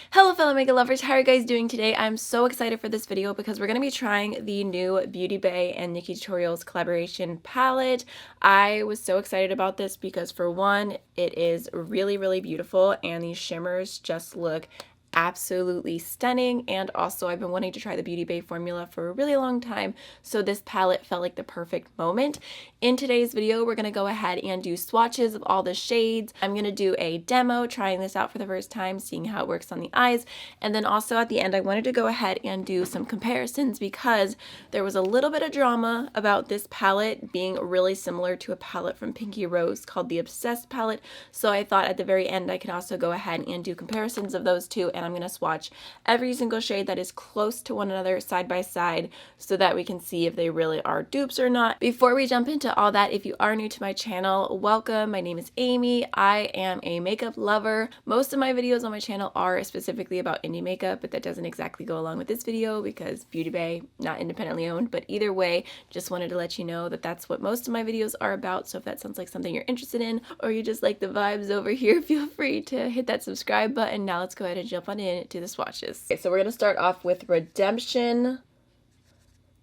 Hello fellow makeup lovers, how are you guys doing today? I'm so excited for this video because we're going to be trying the new Beauty Bay and NikkieTutorials Collaboration Palette. I was so excited about this because for one, it is really beautiful and these shimmers just look absolutely stunning, and also I've been wanting to try the Beauty Bay formula for a really long time, so this palette felt like the perfect moment. In today's video, we're going to go ahead and do swatches of all the shades. I'm going to do a demo trying this out for the first time, seeing how it works on the eyes, and then also at the end I wanted to go ahead and do some comparisons because there was a little bit of drama about this palette being really similar to a palette from Pinky Rose called the Obsessed palette, so I thought at the very end I could also go ahead and do comparisons of those two, and I'm going to swatch every single shade that is close to one another side by side so that we can see if they really are dupes or not. Before we jump into all that, if you are new to my channel, welcome. My name is Amy. I am a makeup lover. Most of my videos on my channel are specifically about indie makeup, but that doesn't exactly go along with this video because Beauty Bay, not independently owned, but either way, just wanted to let you know that that's what most of my videos are about. So if that sounds like something you're interested in or you just like the vibes over here, feel free to hit that subscribe button. Now let's go ahead and jump on into the swatches. Okay, so we're going to start off with Redemption,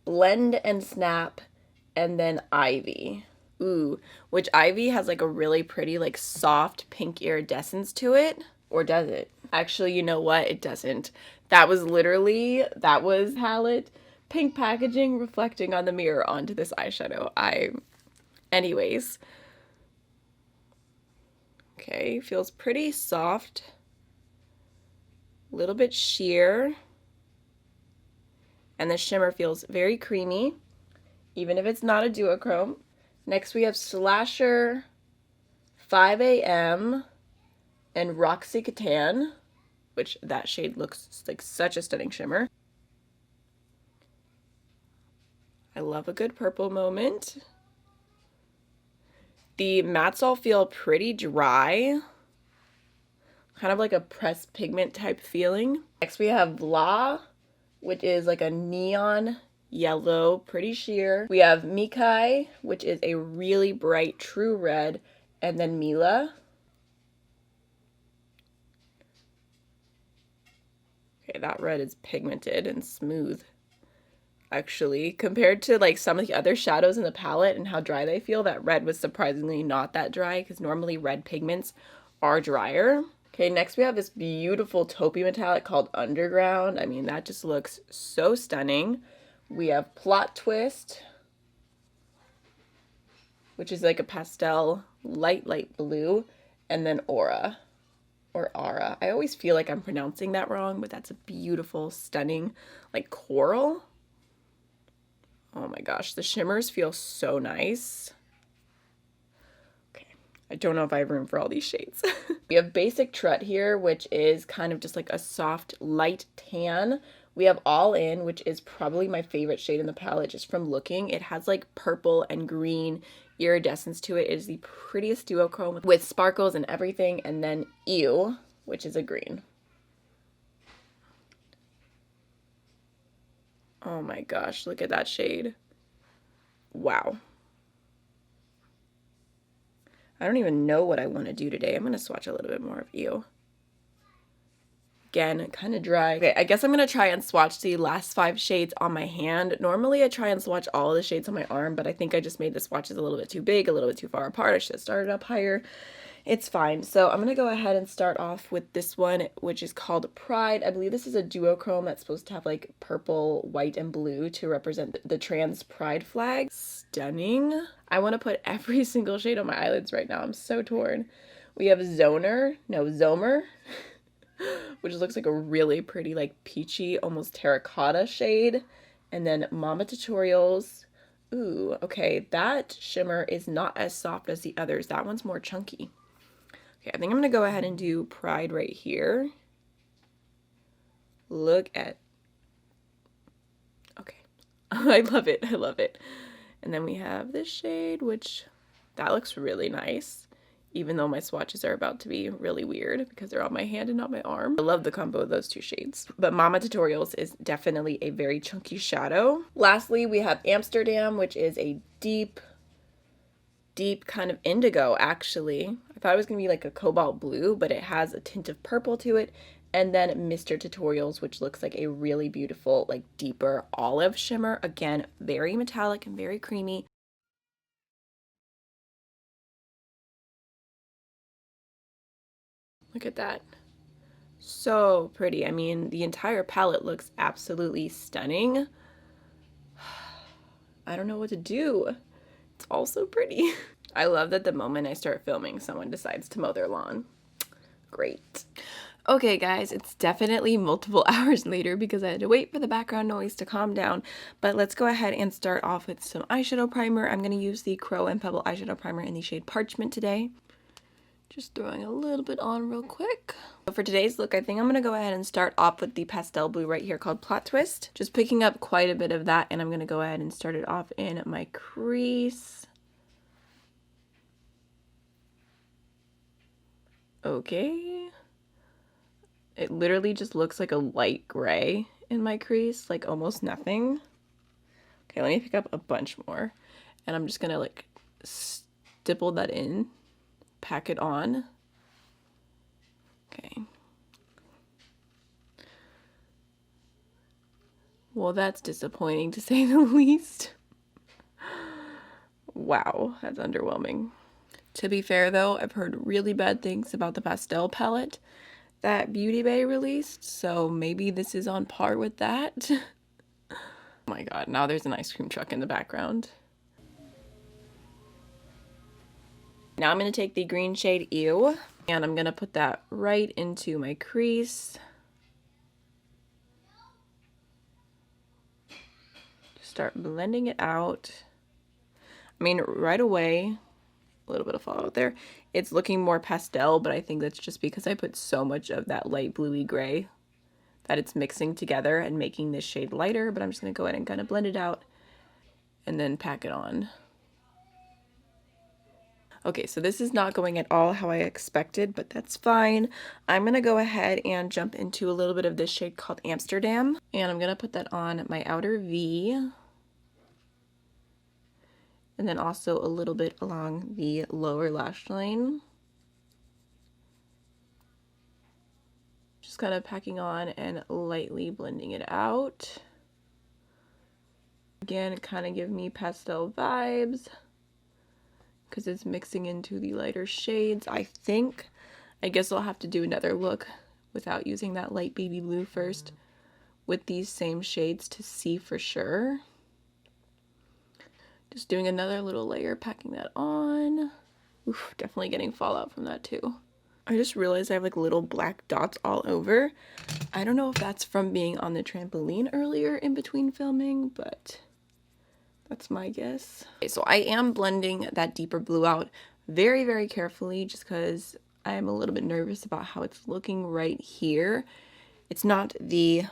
Blend and Snap, and then Ivy. Ooh, which Ivy has like a really pretty like soft pink iridescence to it. Or does it? Actually, you know what? It doesn't. That was palette, pink packaging reflecting on the mirror onto this eyeshadow. Anyways. Okay, feels pretty soft. A little bit sheer. And the shimmer feels very creamy, even if it's not a duochrome. Next we have Slasher, 5 AM, and Roxy Catan, which that shade looks like such a stunning shimmer. I love a good purple moment. The mattes all feel pretty dry, kind of like a pressed pigment type feeling. Next we have Blah, which is like a neon yellow, pretty sheer. We have Mikai, which is a really bright true red, and then Mila. Okay, that red is pigmented and smooth. Actually, compared to like some of the other shadows in the palette and how dry they feel, that red was surprisingly not that dry because normally red pigments are drier. Okay, next we have this beautiful taupey metallic called Underground. I mean, that just looks so stunning. We have Plot Twist, which is like a pastel light blue, and then Aura, or Aura. I always feel like I'm pronouncing that wrong, but that's a beautiful, stunning, like coral. Oh my gosh, the shimmers feel so nice. I don't know if I have room for all these shades. We have Basic Trut here, which is kind of just like a soft, light tan. We have All In, which is probably my favorite shade in the palette just from looking. It has like purple and green iridescence to it. It is the prettiest duochrome with sparkles and everything. And then Ew, which is a green. Oh my gosh, look at that shade. Wow. I don't even know what I want to do today. I'm going to swatch a little bit more of Ew. Again, kind of dry. Okay, I guess I'm going to try and swatch the last 5 shades on my hand. Normally I try and swatch all of the shades on my arm, but I think I just made the swatches a little bit too big, a little bit too far apart. I should have started up higher. It's fine. So I'm going to go ahead and start off with this one, which is called Pride. I believe this is a duochrome that's supposed to have like purple, white, and blue to represent the trans pride flag. Stunning. I want to put every single shade on my eyelids right now. I'm so torn. We have Zomer, which looks like a really pretty like peachy, almost terracotta shade. And then Mama Tutorials. Ooh, okay, that shimmer is not as soft as the others. That one's more chunky. Okay, I think I'm going to go ahead and do Pride right here. Look at... Okay. I love it. I love it. And then we have this shade, which that looks really nice, even though my swatches are about to be really weird because they're on my hand and not my arm. I love the combo of those two shades. But Mama Tutorials is definitely a very chunky shadow. Lastly, we have Amsterdam, which is a deep kind of indigo, actually. I thought it was going to be like a cobalt blue, but it has a tint of purple to it. And then Mr. Tutorials, which looks like a really beautiful, like deeper olive shimmer. Again, very metallic and very creamy. Look at that. So pretty. I mean, the entire palette looks absolutely stunning. I don't know what to do. It's all so pretty. I love that the moment I start filming, someone decides to mow their lawn. Great. Okay guys, it's definitely multiple hours later because I had to wait for the background noise to calm down, but let's go ahead and start off with some eyeshadow primer. I'm going to use the Crow and Pebble eyeshadow primer in the shade Parchment today. Just throwing a little bit on real quick. So for today's look, I think I'm going to go ahead and start off with the pastel blue right here called Plot Twist. Just picking up quite a bit of that, and I'm going to go ahead and start it off in my crease. Okay. It literally just looks like a light gray in my crease, like almost nothing. Okay, let me pick up a bunch more. And I'm just gonna like stipple that in, pack it on. Okay. Well, that's disappointing to say the least. Wow, that's underwhelming. To be fair though, I've heard really bad things about the pastel palette that Beauty Bay released, so maybe this is on par with that. Oh my god, now there's an ice cream truck in the background. Now I'm going to take the green shade Ew, and I'm going to put that right into my crease. Just start blending it out. I mean, right away, a little bit of fallout there. It's looking more pastel, but I think that's just because I put so much of that light bluey gray that it's mixing together and making this shade lighter, but I'm just going to go ahead and kind of blend it out and then pack it on. Okay, so this is not going at all how I expected, but that's fine. I'm going to go ahead and jump into a little bit of this shade called Amsterdam, and I'm going to put that on my outer V, and then also a little bit along the lower lash line. Just kind of packing on and lightly blending it out. Again, kind of give me pastel vibes because it's mixing into the lighter shades, I think. I guess I'll have to do another look without using that light baby blue first with these same shades to see for sure. Just doing another little layer, packing that on. Oof, definitely getting fallout from that too. I just realized I have like little black dots all over. I don't know if that's from being on the trampoline earlier in between filming, but that's my guess. Okay, so I am blending that deeper blue out very, very carefully just because I am a little bit nervous about how it's looking right here. It's not the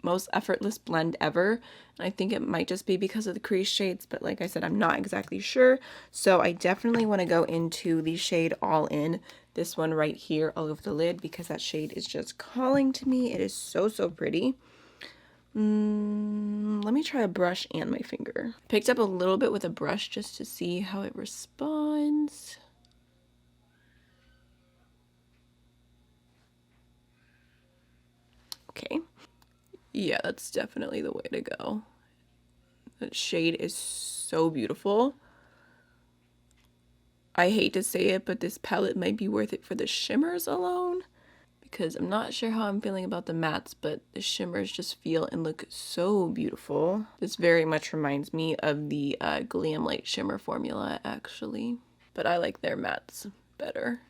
most effortless blend ever, and I think it might just be because of the crease shades, but like I said, I'm not exactly sure. So I definitely want to go into the shade All In, this one right here all over the lid, because that shade is just calling to me. It is so, so pretty. Let me try a brush and my finger. Picked up a little bit with a brush just to see how it responds. Okay. Yeah, that's definitely the way to go. That shade is so beautiful. I hate to say it, but this palette might be worth it for the shimmers alone, because I'm not sure how I'm feeling about the mattes, but the shimmers just feel and look so beautiful. This very much reminds me of the Glam Light Shimmer formula, actually, but I like their mattes better.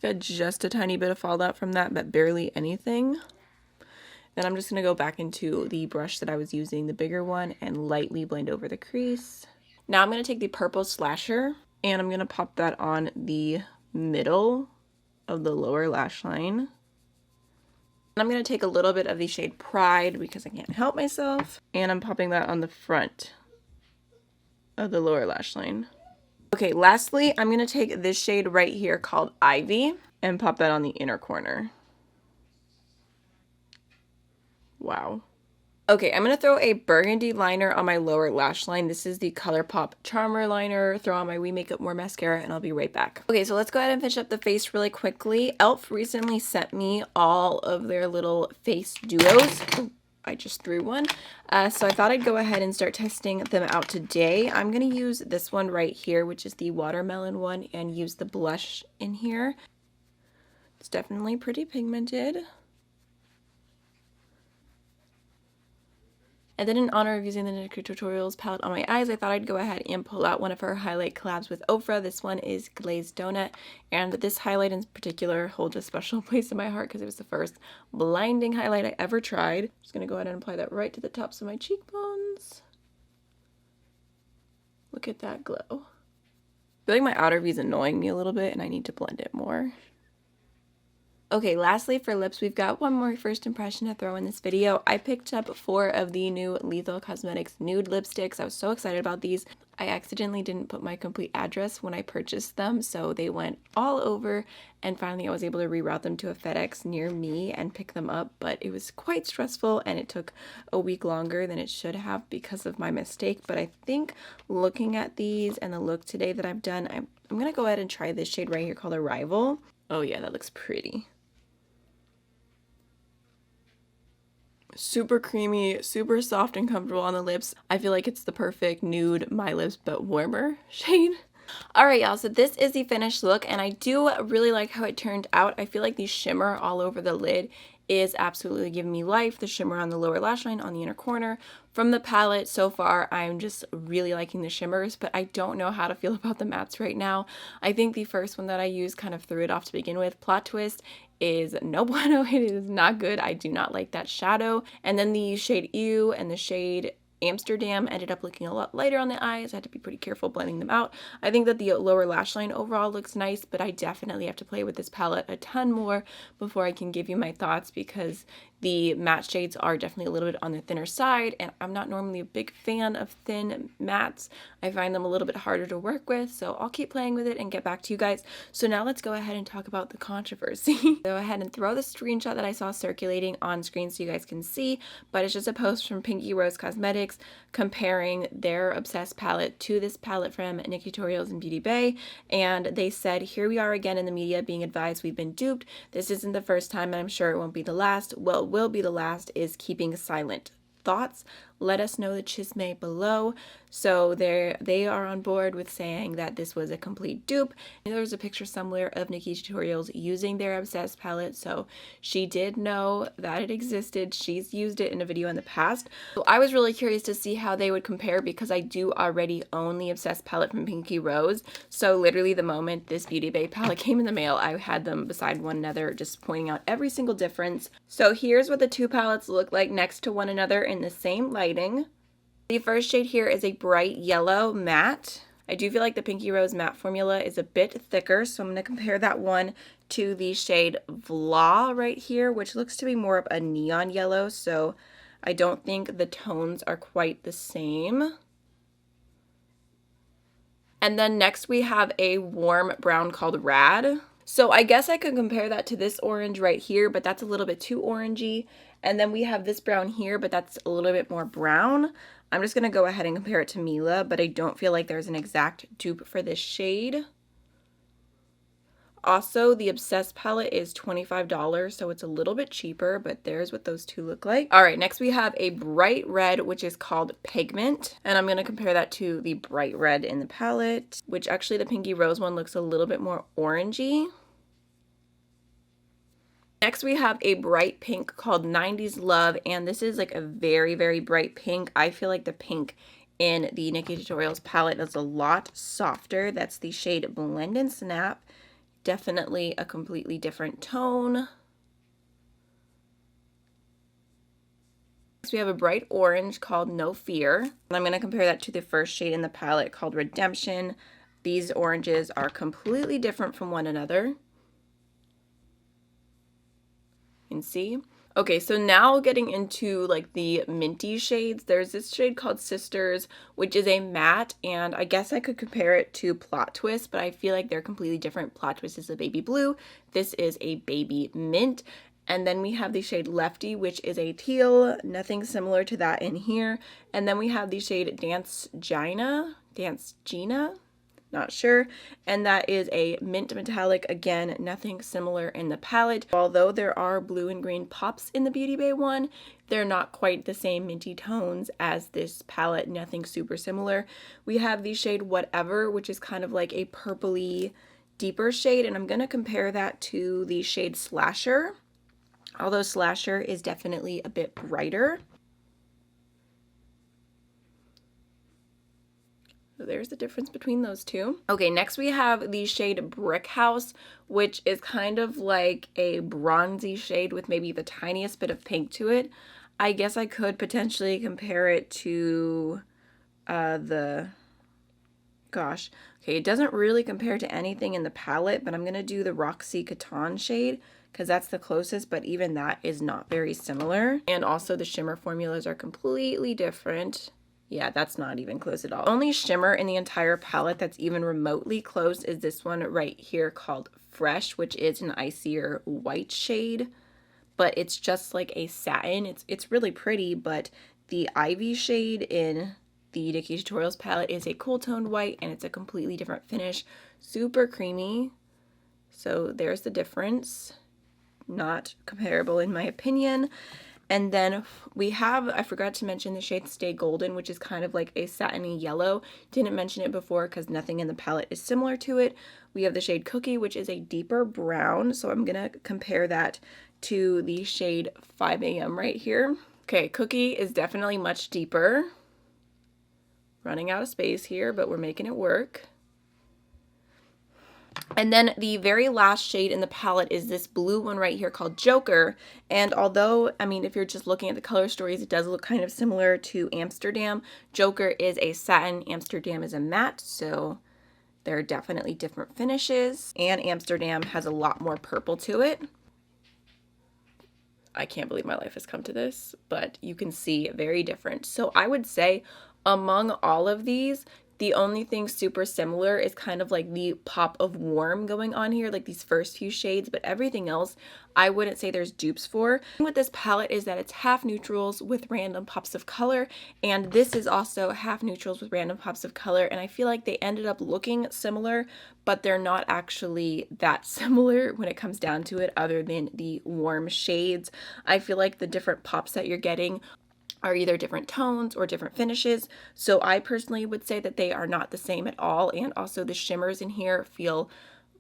Got just a tiny bit of fallout from that, but barely anything. Then I'm just going to go back into the brush that I was using, the bigger one, and lightly blend over the crease. Now I'm going to take the purple slasher, and I'm going to pop that on the middle of the lower lash line. And I'm going to take a little bit of the shade Pride because I can't help myself, and I'm popping that on the front of the lower lash line. Okay, lastly, I'm going to take this shade right here called Ivy and pop that on the inner corner. Wow. Okay, I'm going to throw a burgundy liner on my lower lash line. This is the ColourPop Charmer liner. Throw on my We Make Up More mascara, and I'll be right back. Okay, so let's go ahead and finish up the face really quickly. e.l.f. recently sent me all of their little face duos. Ooh, I just threw one. So I thought I'd go ahead and start testing them out today. I'm going to use this one right here, which is the watermelon one, and use the blush in here. It's definitely pretty pigmented. And then in honor of using the NikkieTutorials palette on my eyes, I thought I'd go ahead and pull out one of her highlight collabs with Ofra. This one is Glazed Donut, and this highlight in particular holds a special place in my heart because it was the first blinding highlight I ever tried. I'm just going to go ahead and apply that right to the tops of my cheekbones. Look at that glow. I feel like my outer V is annoying me a little bit and I need to blend it more. Okay, lastly for lips, we've got one more first impression to throw in this video. I picked up 4 of the new Lethal Cosmetics nude lipsticks. I was so excited about these. I accidentally didn't put my complete address when I purchased them, so they went all over, and finally I was able to reroute them to a FedEx near me and pick them up, but it was quite stressful and it took a week longer than it should have because of my mistake. But I think looking at these and the look today that I've done, I'm going to go ahead and try this shade right here called Arrival. Oh yeah, that looks pretty. Super creamy, super soft and comfortable on the lips. I feel like it's the perfect nude My Lips but warmer shade. Alright y'all, so this is the finished look and I do really like how it turned out. I feel like the shimmer all over the lid is absolutely giving me life. The shimmer on the lower lash line on the inner corner. From the palette so far, I'm just really liking the shimmers, but I don't know how to feel about the mattes right now. I think the first one that I used kind of threw it off to begin with. Plot twist is no bueno. It is not good. I do not like that shadow. And then the shade Ew and the shade Amsterdam ended up looking a lot lighter on the eyes. I had to be pretty careful blending them out. I think that the lower lash line overall looks nice, but I definitely have to play with this palette a ton more before I can give you my thoughts because the matte shades are definitely a little bit on the thinner side, and I'm not normally a big fan of thin mattes. I find them a little bit harder to work with, so I'll keep playing with it and get back to you guys. So now let's go ahead and talk about the controversy. Go ahead and throw the screenshot that I saw circulating on screen so you guys can see, but it's just a post from Pinky Rose Cosmetics comparing their Obsessed palette to this palette from NikkieTutorials and Beauty Bay, and they said, "Here we are again in the media being advised we've been duped. This isn't the first time and I'm sure it won't be the last. Well, will be the last is keeping silent. Thoughts? Let us know the chisme below." So they are on board with saying that this was a complete dupe. And there's a picture somewhere of NikkieTutorials using their Obsessed palette, so she did know that it existed. She's used it in a video in the past. So I was really curious to see how they would compare because I do already own the Obsessed palette from Pinky Rose. So literally the moment this Beauty Bay palette came in the mail, I had them beside one another, just pointing out every single difference. So here's what the two palettes look like next to one another in the same lighting. The first shade here is a bright yellow matte. I do feel like the Pinky Rose matte formula is a bit thicker, so I'm going to compare that one to the shade Vla right here, which looks to be more of a neon yellow, so I don't think the tones are quite the same. And then next we have a warm brown called Rad. So I guess I could compare that to this orange right here, but that's a little bit too orangey. And then we have this brown here, but that's a little bit more brown. I'm just going to go ahead and compare it to Mila, but I don't feel like there's an exact dupe for this shade. Also, the Obsessed palette is $25, so it's a little bit cheaper, but there's what those two look like. All right, next we have a bright red, which is called Pigment, and I'm going to compare that to the bright red in the palette, which actually the Pinky Rose one looks a little bit more orangey. Next we have a bright pink called 90s Love, and this is like a very, very bright pink. I feel like the pink in the NikkieTutorials palette is a lot softer. That's the shade Blend and Snap. Definitely a completely different tone. Next we have a bright orange called No Fear. And I'm going to compare that to the first shade in the palette called Redemption. These oranges are completely different from one another. You can see. Okay, so now getting into like the minty shades, there's this shade called Sisters, which is a matte, and I guess I could compare it to Plot Twist, but I feel like they're completely different. Plot Twist is a baby blue, this is a baby mint, And then we have the shade Lefty, which is a teal, nothing similar to that in here. And then we have the shade Dance Gina, not sure, and that is a mint metallic. Again, nothing similar in the palette. Although there are blue and green pops in the Beauty Bay one, they're not quite the same minty tones as this palette, nothing super similar. We have the shade Whatever, which is kind of like a purpley deeper shade, and I'm going to compare that to the shade Slasher, although Slasher is definitely a bit brighter. So there's the difference between those two. Okay, next we have the shade Brick House, which is kind of like a bronzy shade with maybe the tiniest bit of pink to it. I guess I could potentially compare it to okay, it doesn't really compare to anything in the palette, but I'm going to do the Roxy Catan shade because that's the closest, but even that is not very similar. And also the shimmer formulas are completely different. Yeah, that's not even close at all. Only shimmer in the entire palette that's even remotely close is this one right here called Fresh, which is an icier white shade, but it's just like a satin. It's really pretty, but the Ivy shade in the NikkieTutorials palette is a cool toned white, and it's a completely different finish. Super creamy. So there's the difference. Not comparable in my opinion. And then we have, I forgot to mention the shade Stay Golden, which is kind of like a satiny yellow. Didn't mention it before because nothing in the palette is similar to it. We have the shade Cookie, which is a deeper brown. So I'm going to compare that to the shade 5 AM right here. Okay, Cookie is definitely much deeper. Running out of space here, but we're making it work. And then the very last shade in the palette is this blue one right here called Joker. And although, I mean, if you're just looking at the color stories, it does look kind of similar to Amsterdam. Joker is a satin, Amsterdam is a matte, so there are definitely different finishes. And Amsterdam has a lot more purple to it. I can't believe my life has come to this, but you can see very different. So I would say among all of these, the only thing super similar is kind of like the pop of warm going on here, like these first few shades, but everything else I wouldn't say there's dupes for. With this palette is that it's half neutrals with random pops of color, and this is also half neutrals with random pops of color, and I feel like they ended up looking similar, but they're not actually that similar when it comes down to it other than the warm shades. I feel like the different pops that you're getting are either different tones or different finishes. So I personally would say that they are not the same at all. And also the shimmers in here feel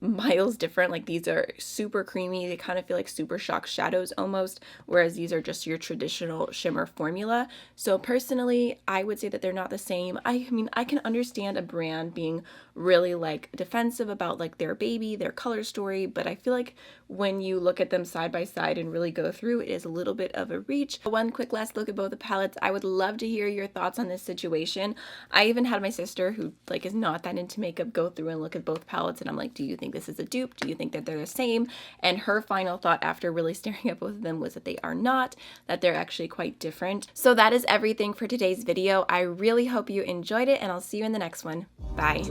miles different. Like these are super creamy. They kind of feel like Super Shock shadows almost, whereas these are just your traditional shimmer formula. So personally, I would say that they're not the same. I mean, I can understand a brand being really like defensive about like their baby, their color story, but I feel like when you look at them side by side and really go through, it is a little bit of a reach. One quick last look at both the palettes. I would love to hear your thoughts on this situation. I even had my sister, who like is not that into makeup, go through and look at both palettes, and I'm like, do you think this is a dupe? Do you think that they're the same? And her final thought after really staring at both of them was that they are not, that they're actually quite different. So that is everything for today's video. I really hope you enjoyed it, and I'll see you in the next one. Bye.